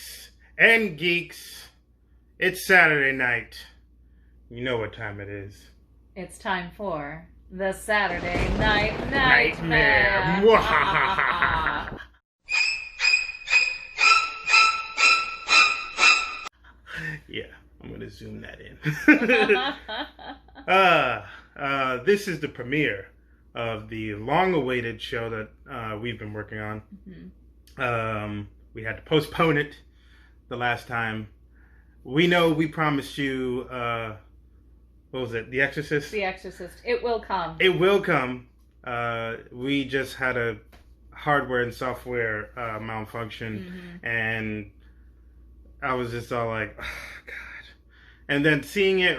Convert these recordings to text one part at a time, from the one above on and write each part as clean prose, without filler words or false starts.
Freaks and geeks, it's Saturday night. You know what time it is. It's time for the Saturday Night Nightmare. Yeah, I'm going to zoom that in. This is the premiere of the long-awaited show that we've been working on. Mm-hmm. We had to postpone it the last time. We know we promised you, what was it? The Exorcist? The Exorcist. It will come. It will come. We just had a hardware and software malfunction, and I was just all like, oh, God. And then seeing it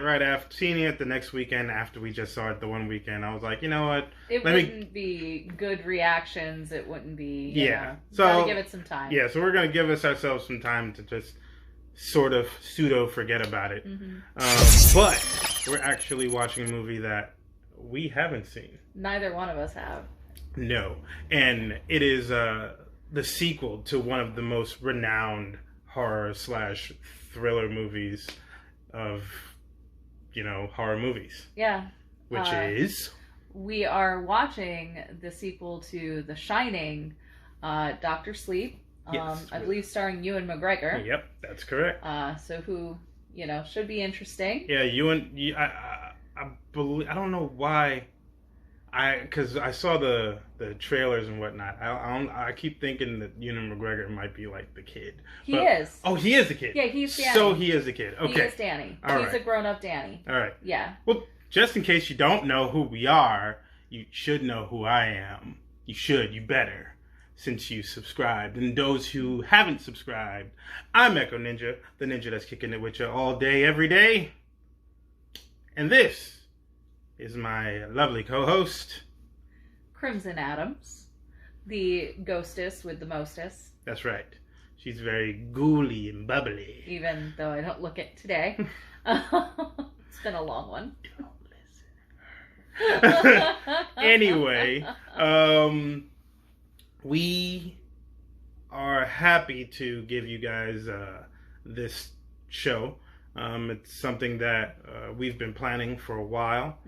the next weekend after we just saw it the one weekend, I was like, you know what? It wouldn't be good reactions. It wouldn't be, you know, so gotta give it some time. Yeah, so we're going to give ourselves some time to just sort of pseudo forget about it. But we're actually watching a movie that we haven't seen. Neither one of us have. No. And it is the sequel to one of the most renowned horror/thriller movies of, horror movies. Yeah. Which is? We are watching the sequel to The Shining, Dr. Sleep. Yes, I believe starring Ewan McGregor. Yep, that's correct. So who, should be interesting. Yeah, I believe, I don't know why, because I saw the trailers and whatnot. I keep thinking that Ewan McGregor might be like the kid. He is. Oh, he is the kid. Yeah, he's Danny. So he is the kid. Okay. He is Danny. He's a grown-up Danny. All right. Yeah. Well, just in case you don't know who we are, you should know who I am. You should. You better. Since you subscribed. And those who haven't subscribed, I'm EchoNinja, the ninja that's kicking it with you all day, every day. And this is my lovely co-host, Crimson Addams, the ghostess with the mostess. That's right. She's very ghouly and bubbly. Even though I don't look it today. It's been a long one. Don't listen. Anyway, we are happy to give you guys this show. It's something that we've been planning for a while.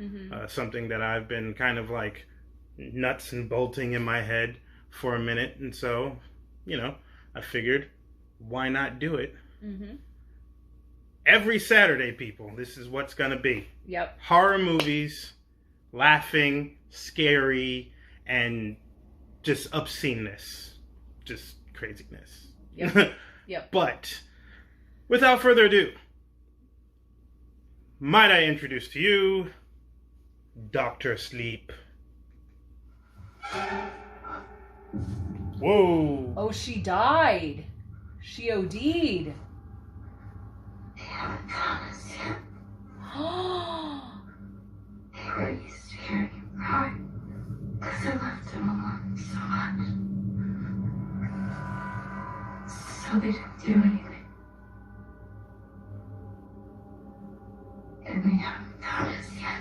Something that I've been kind of like nuts and bolting in my head for a minute. And so, I figured, why not do it? Every Saturday, people, this is what's going to be. Yep. Horror movies, laughing, scary, and just obsceneness, just craziness. Yep. Yep. But without further ado, might I introduce to you Dr. Sleep. Whoa. Oh, she died. She OD'd. They haven't found us yet. They were used to hearing him cry. Because I left him alone so much. So they didn't do anything. And they haven't found us yet.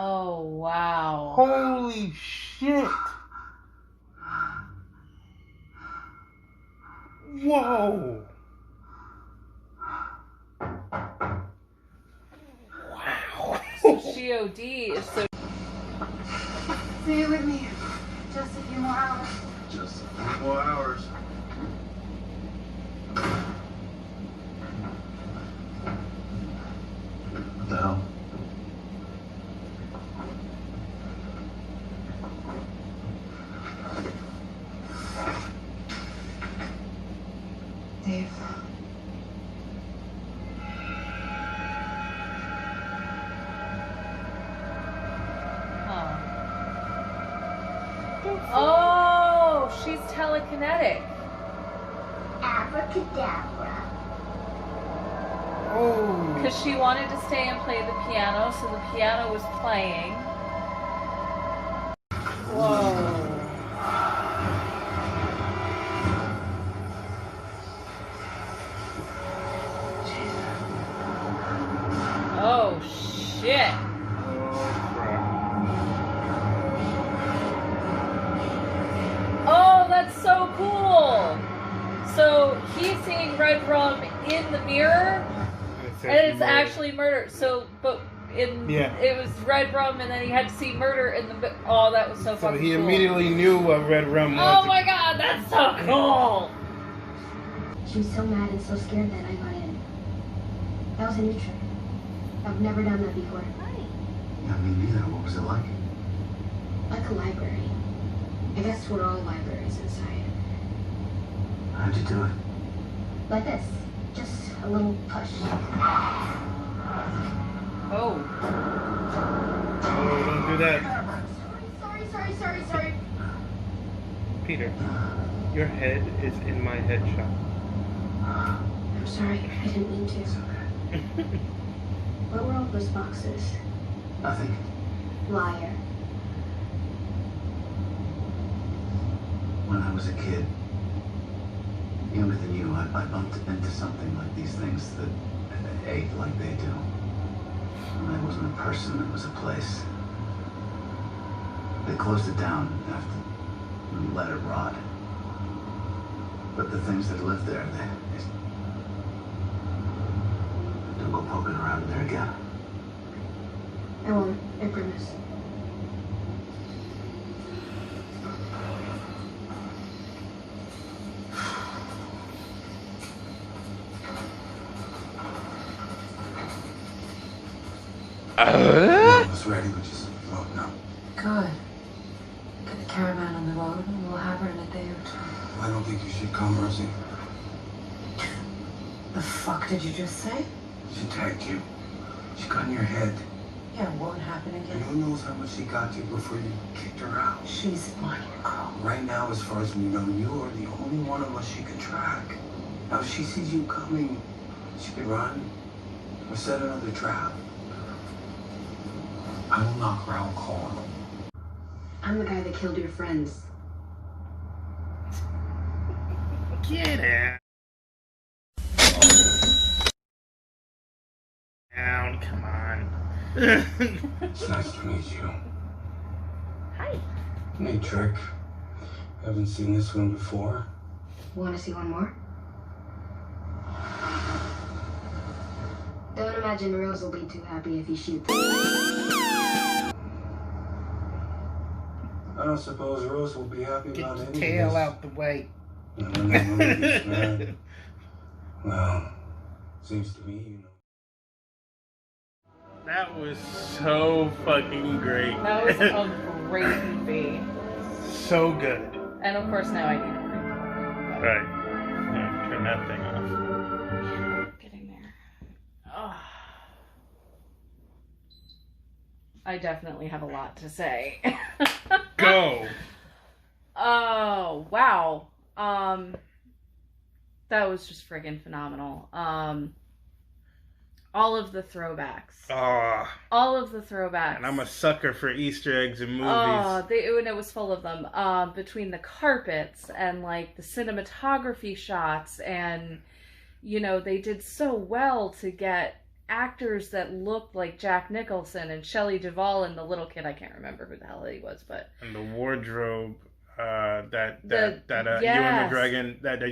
Oh, wow. Holy shit. Whoa. Wow. So she OD'd. So Stay with me. Just a few more hours. Just a few more hours. What the hell? Dave. Oh, she's telekinetic. Abracadabra. Oh. Because she wanted to stay and play the piano, so the piano was playing. Whoa. So he's seeing red rum in the mirror, and it's actually murder. So, but it was red rum, and then he had to see murder in the. Oh, that was so fucking cool. So he immediately knew what red rum was. Oh my god, that's so cool! She was so mad and so scared that I got in. That was a new trick. I've never done that before. Yeah, me neither. What was it like? Like a library. I guess we're all libraries inside. How'd you do it? Like this. Just a little push. Oh. Oh, don't do that. Sorry. Peter, your head is in my headshot. I'm sorry. I didn't mean to. It's okay. What were all those boxes? Nothing. Liar. When I was a kid, younger than you, I bumped into something like these things that ate like they do. And it wasn't a person, it was a place. They closed it down after and let it rot. But the things that lived there, they don't go poking around in there again. I won't. I promise. I was ready, we just loading up. Good. Get the caravan on the road and we'll have her in a day or two. I don't think you should come, Rosie. The fuck did you just say? She tagged you. She got in your head. Yeah, it won't happen And again. who knows how much she got you before you kicked her out. She's mine, girl. Right now, as far as we know, you are the only one of us she can track. Now, if she sees you coming, she can run or set another trap. I will knock her out cold. I'm the guy that killed your friends. Get it. Down, come on. It's nice to meet you. Hi. Neat trick. Haven't seen this one before. Want to see one more? Don't imagine Rose will be too happy if you shoot. I don't suppose Rose will be happy Get about the any of tail this. out the way. No, he's mad. Well, seems to me, you know. That was so fucking great. That was a great movie. So good. And of course now I need a break. Right. Yeah, turn that thing off. Getting there. Oh. I definitely have a lot to say. Go. Oh, wow. That was just friggin' phenomenal. All of the throwbacks. Oh, All of the throwbacks. and I'm a sucker for Easter eggs in movies. Oh, and it was full of them. Between the carpets and like the cinematography shots, and you know, they did so well to get actors that looked like Jack Nicholson and Shelley Duvall and the little kid. I can't remember who the hell he was, but And the wardrobe that yes.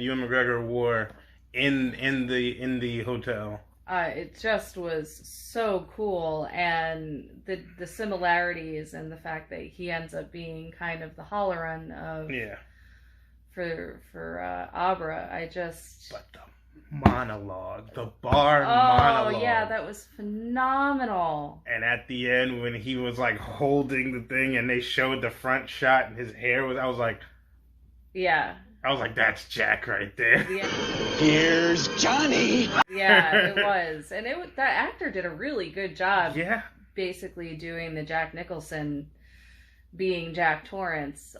Ewan McGregor wore in the hotel. It just was so cool, and the similarities and the fact that he ends up being kind of the Halloran of for Abra. But the monologue, the bar monologue. Oh yeah, that was phenomenal. And at the end, when he was like holding the thing, and they showed the front shot, and his hair was, I was like, that's Jack right there. Yeah. Here's Johnny. Yeah, it was, and that actor did a really good job. Yeah. Basically doing the Jack Nicholson being Jack Torrance.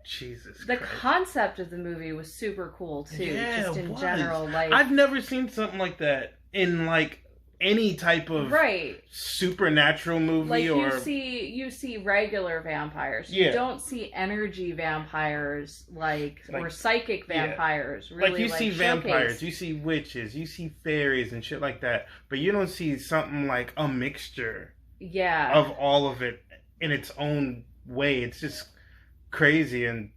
Jesus The Christ. concept of the movie was super cool too. Yeah, just it in was. general, like I've never seen something like that in like any type of supernatural movie. Like or you see regular vampires. You don't see energy vampires or psychic vampires. Really, like you see vampires, you see witches, you see fairies and shit like that, but you don't see something like a mixture. Yeah. Of all of it in its own way. It's just crazy, and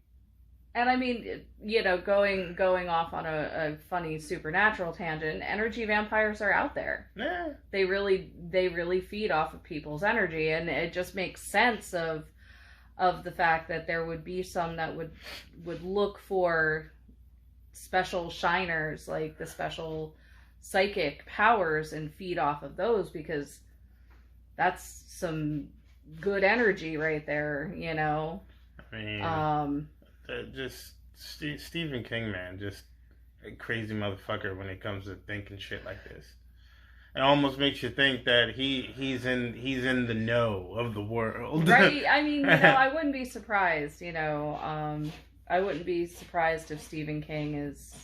And I mean, going off on a funny supernatural tangent, energy vampires are out there. Yeah. They really feed off of people's energy, and it just makes sense of the fact that there would be some that would look for special shiners, like the special psychic powers, and feed off of those, because that's some good energy right there, I mean, just Stephen King, man, just a crazy motherfucker when it comes to thinking shit like this. It almost makes you think that he's in the know of the world, right? I mean, I wouldn't be surprised. I wouldn't be surprised if Stephen King is,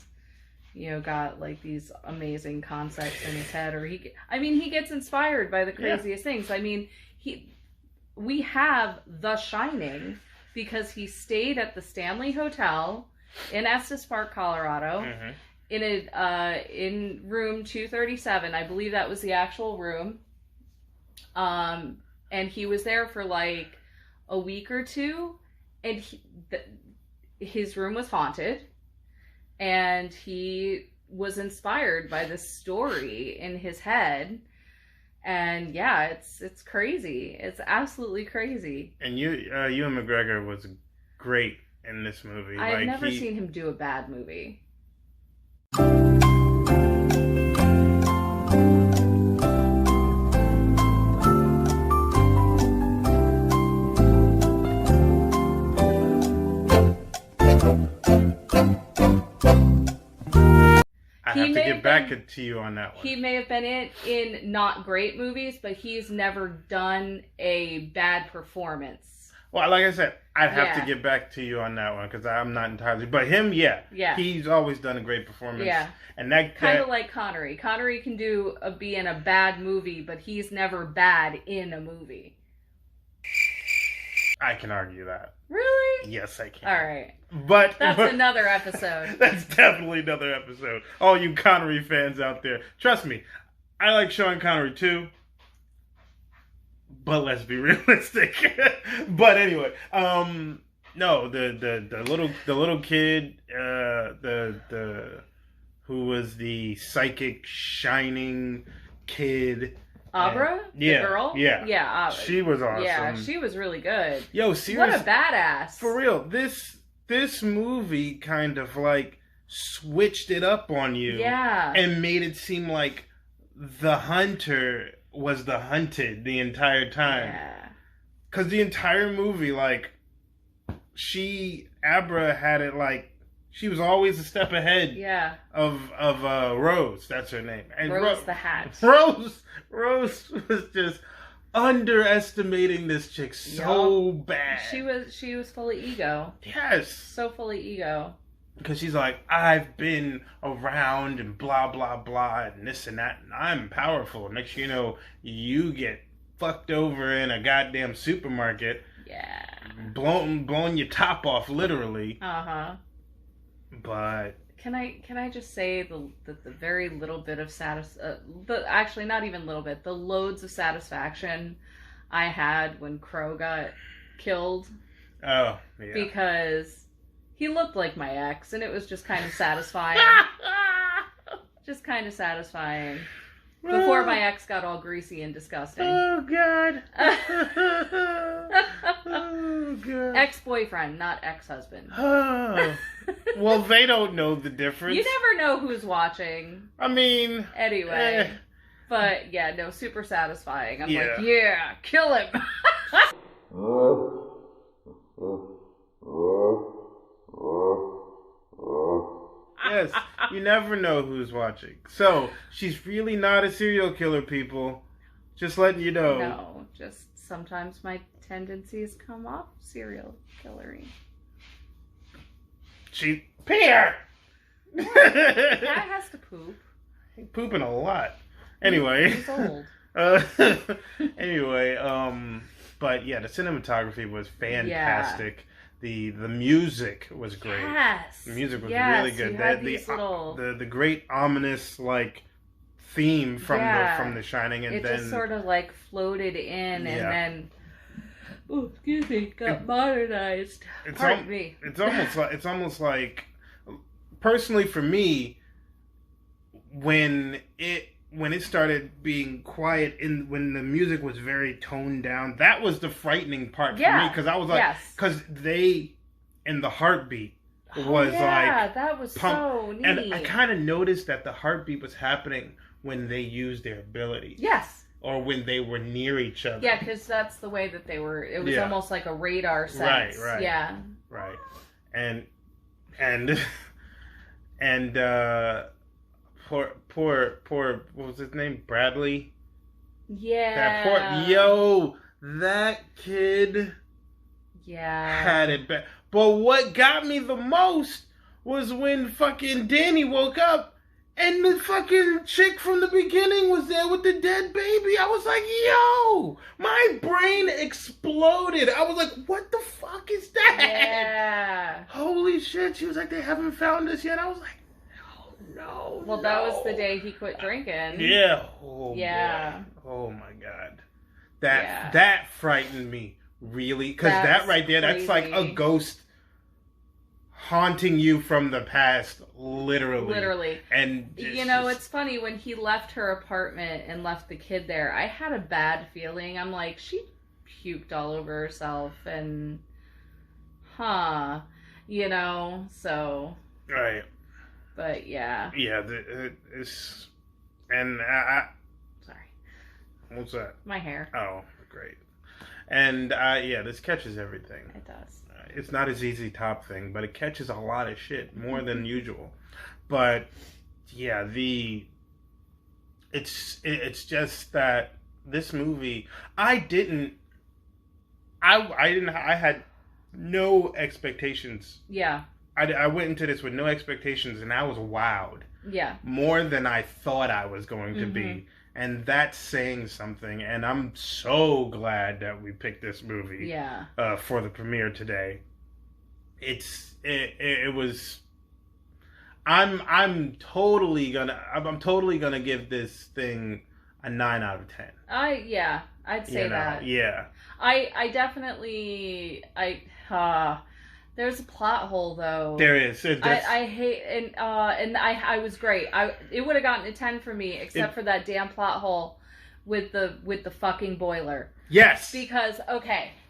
got like these amazing concepts in his head, or he gets inspired by the craziest things. I mean, we have The Shining because he stayed at the Stanley Hotel in Estes Park, Colorado, in room 237. I believe that was the actual room. And he was there for like a week or two, and his room was haunted, and he was inspired by this story in his head. And yeah, it's crazy. It's absolutely crazy. And Ewan McGregor was great in this movie. I've never seen him do a bad movie. I have to get back to you on that one. He may have been in not great movies, but he's never done a bad performance. Well, like I said, I'd have to get back to you on that one because I'm not entirely. But him, he's always done a great performance. Yeah, and that kind of like Connery. Connery can be in a bad movie, but he's never bad in a movie. I can argue that. Really? Yes, I can. All right. But that's another episode. That's definitely another episode. All you Connery fans out there, trust me, I like Sean Connery too. But let's be realistic. But anyway, no, the little kid, the who was the psychic shining kid. Abra? The girl? Yeah. Yeah, she was awesome. Yeah, she was really good. Yo, seriously. What a badass. For real. This movie kind of like switched it up on you. Yeah. And made it seem like the hunter was the hunted the entire time. Yeah. Because the entire movie, like, Abra had it like, she was always a step ahead of Rose. That's her name. And Rose the Hat. Rose was just underestimating this chick so bad. She was full of ego. Yes. So full of ego. Because she's like, I've been around and blah, blah, blah, and this and that, and I'm powerful. Next you know, you get fucked over in a goddamn supermarket. Yeah. Blowing your top off, literally. Uh-huh. But can I just say the very little bit of actually not even little bit, the loads of satisfaction I had when Crow got killed. Oh, yeah. Because he looked like my ex, and it was just kind of satisfying. Just kind of satisfying. Before my ex got all greasy and disgusting. Oh, God. Oh, God. Ex-boyfriend, not ex-husband. Oh. Well, they don't know the difference. You never know who's watching. I mean... Anyway. But, yeah, no, super satisfying. I'm like, yeah, kill him. Yes, you never know who's watching. So, she's really not a serial killer, people. Just letting you know. No, just sometimes my tendencies come off serial killery. Peter! Cat has to poop. He's pooping a lot. Anyway. He's old. Anyway, but yeah, the cinematography was fantastic. Yeah. The music was great. Yes. The music was really good. The great ominous like theme from The Shining, and it then just sort of like floated in, and then oh, excuse me, got modernized. Pardon me. It's almost like, personally for me, when it started being quiet when the music was very toned down, that was the frightening part for me, because I was like, because they and the heartbeat was like that was pump, so neat. and I kind of noticed that the heartbeat was happening when they used their abilities. Yes. Or when they were near each other. Yeah, because that's the way that they were. It was almost like a radar sense. Right. Yeah. Right. And poor what was his name? Bradley? Yeah. That kid had it bad. But what got me the most was when fucking Danny woke up and the fucking chick from the beginning was there with the dead baby. I was like, yo, my brain exploded. I was like, what the fuck is that? Yeah. Holy shit. She was like, they haven't found us yet. I was like, no. Well, that was the day he quit drinking. Yeah. Oh, yeah. Boy. Oh my God. That frightened me, really. Because that right there, crazy. That's like a ghost haunting you from the past, literally. And it's funny, when he left her apartment and left the kid there, I had a bad feeling. I'm like, she puked all over herself, and so right. But yeah, it's and I sorry, what's that? My hair. Oh, great. And this catches everything. It does. It's not a ZZ Top thing, but it catches a lot of shit, more than usual. But yeah, it's just that this movie, I had no expectations. Yeah. I went into this with no expectations, and I was wowed. Yeah. More than I thought I was going to be. And that's saying something, and I'm so glad that we picked this movie for the premiere today. It was. I'm totally gonna give this thing a 9 out of 10. I'd say that. Yeah. I definitely there's a plot hole though. There is. I hate and I was great. It would have gotten a 10 for me except for that damn plot hole with the fucking boiler. Yes. Because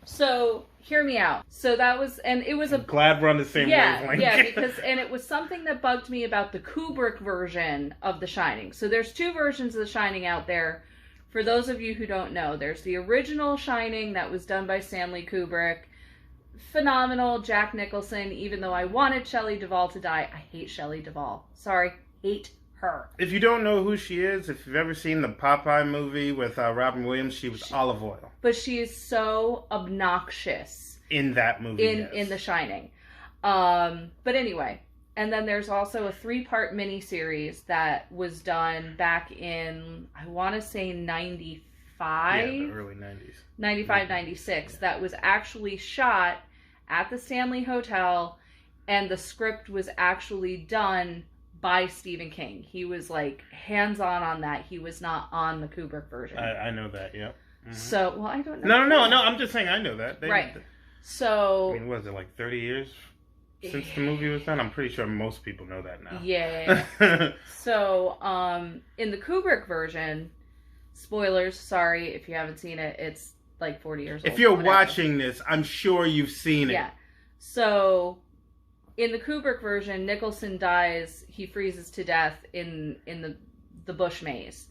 so hear me out. So that was, and it was glad we're on the same wavelength. because it was something that bugged me about the Kubrick version of The Shining. So there's 2 versions of The Shining out there. For those of you who don't know, there's the original Shining that was done by Stanley Kubrick. Phenomenal, Jack Nicholson. Even though I wanted Shelley Duvall to die, I hate Shelley Duvall. Sorry, hate her. If you don't know who she is, if you've ever seen the Popeye movie with Robin Williams, she was Olive Oyl. But she is so obnoxious in that movie. In The Shining. But anyway, and then there's also a 3-part miniseries that was done back in, I want to say 95. Yeah, the early 90s. 95, 96. That was actually shot at the Stanley Hotel, and the script was actually done by Stephen King. He was like hands-on on that. He was not on the Kubrick version. I know that, yeah. Mm-hmm. So, well, I don't know. No, I'm just saying I know that. Right. So... I mean, was it like 30 years since the movie was done? I'm pretty sure most people know that now. Yeah. So, in the Kubrick version, spoilers, sorry if you haven't seen it, it's like 40 years old. If you're watching this, I'm sure you've seen it. Yeah. So, in the Kubrick version, Nicholson dies, he freezes to death in the bush maze.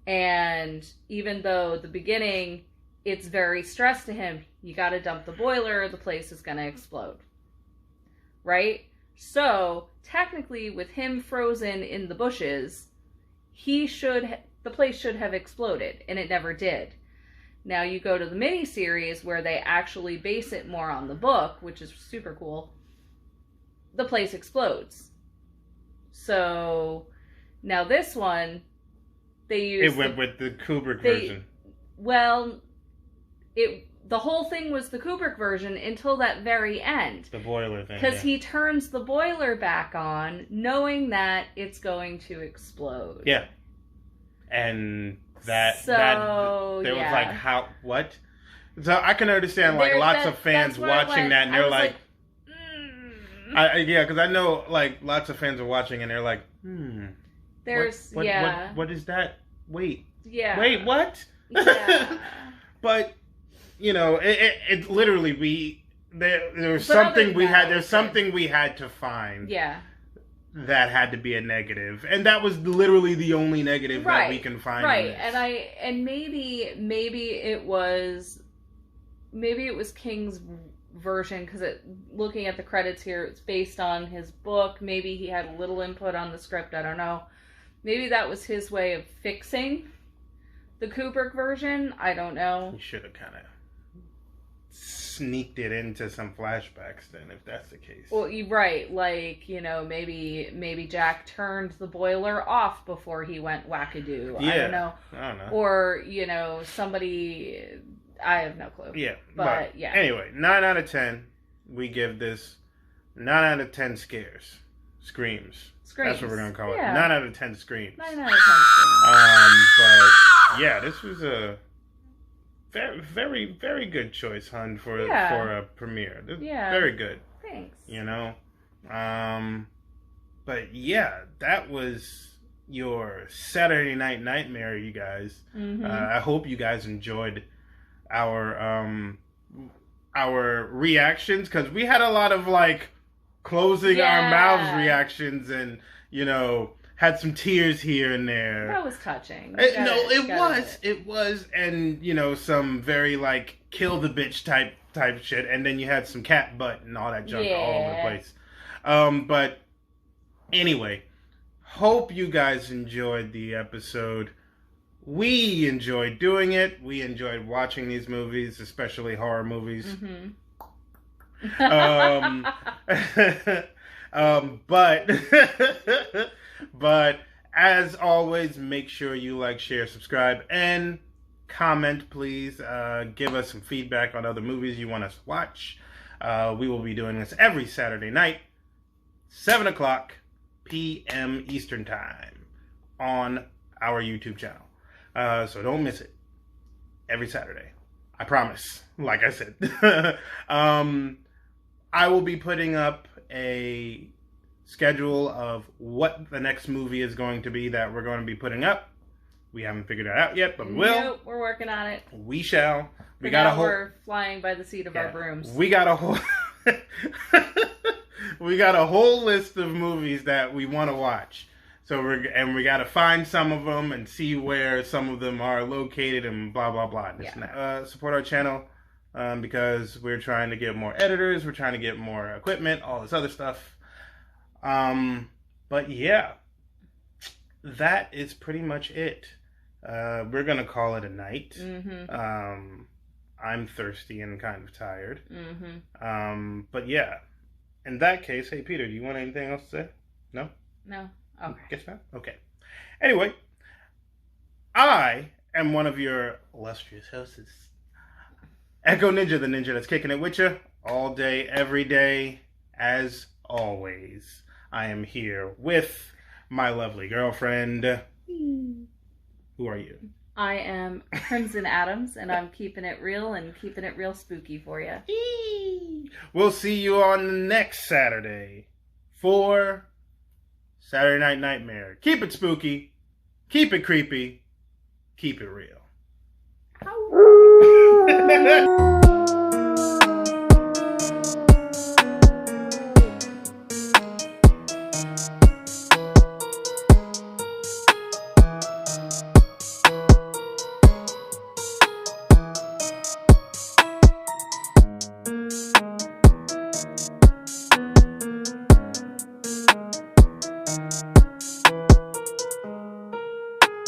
And even though the beginning, it's very stressed to him, you gotta dump the boiler, the place is gonna explode. Right? So, technically, with him frozen in the bushes, the place should have exploded, and it never did. Now you go to the miniseries where they actually base it more on the book, which is super cool. The place explodes. So now this one, they use... It went with the Kubrick version. Well, the whole thing was the Kubrick version until that very end. The boiler thing. Because he turns the boiler back on, knowing that it's going to explode. Yeah. And there was like, what? So I can understand like lots of fans watching that and they're like, yeah, because I know like lots of fans are watching and they're like, There's what is that? Wait, what? Yeah. But you know, it literally there was something we had. There's something we had to find. Yeah. That had to be a negative, and that was literally the only negative that we can find. Right, and maybe it was King's version, because looking at the credits here, it's based on his book. Maybe he had a little input on the script. I don't know. Maybe that was his way of fixing the Kubrick version. I don't know. He should have kind of sneaked it into some flashbacks then, if that's the case. Well, you're right. Like, you know, maybe Jack turned the boiler off before he went wackadoo. Yeah. I don't know. Or, you know, somebody... I have no clue. Yeah. But yeah. Anyway, 9 out of 10. We give this 9 out of 10 scares. Screams. That's what we're going to call it. 9 out of 10 screams. 9 out of 10 screams. But yeah, this was a very, very, very good choice, hun, for a premiere. Very good. Thanks. You know? But yeah, that was your Saturday Night Nightmare, you guys. Mm-hmm. I hope you guys enjoyed our reactions, because we had a lot of like closing our mouths reactions, and you know, had some tears here and there. That was touching. It was, and you know, some very like kill the bitch type shit, and then you had some cat butt and all that junk all over the place. But anyway, hope you guys enjoyed the episode. We enjoyed doing it. We enjoyed watching these movies, especially horror movies. But as always, make sure you like, share, subscribe, and comment, please. Give us some feedback on other movies you want us to watch. We will be doing this every Saturday night, 7 o'clock p.m. Eastern Time on our YouTube channel. So don't miss it. Every Saturday. I promise. Like I said. I will be putting up a schedule of what the next movie is going to be that we're going to be putting up. We haven't figured it out yet, but we will. Nope, we're working on it. We shall. We're flying by the seat of our brooms. We got a whole we got a whole list of movies that we want to watch. So we got to find some of them and see where some of them are located and blah blah blah. Support our channel because we're trying to get more editors, we're trying to get more equipment, all this other stuff. But yeah, that is pretty much it. We're gonna call it a night. I'm thirsty and kind of tired. But yeah, in that case, hey Peter, do you want anything else to say? No. Okay. Guess not? Okay. Anyway, I am one of your illustrious hosts, EchoNinja, the ninja that's kicking it with you all day, every day, as always. I am here with my lovely girlfriend. Who are you? I am Crimson Addams, and I'm keeping it real and keeping it real spooky for you. We'll see you on the next Saturday for Saturday Night Nightmare. Keep it spooky. Keep it creepy. Keep it real.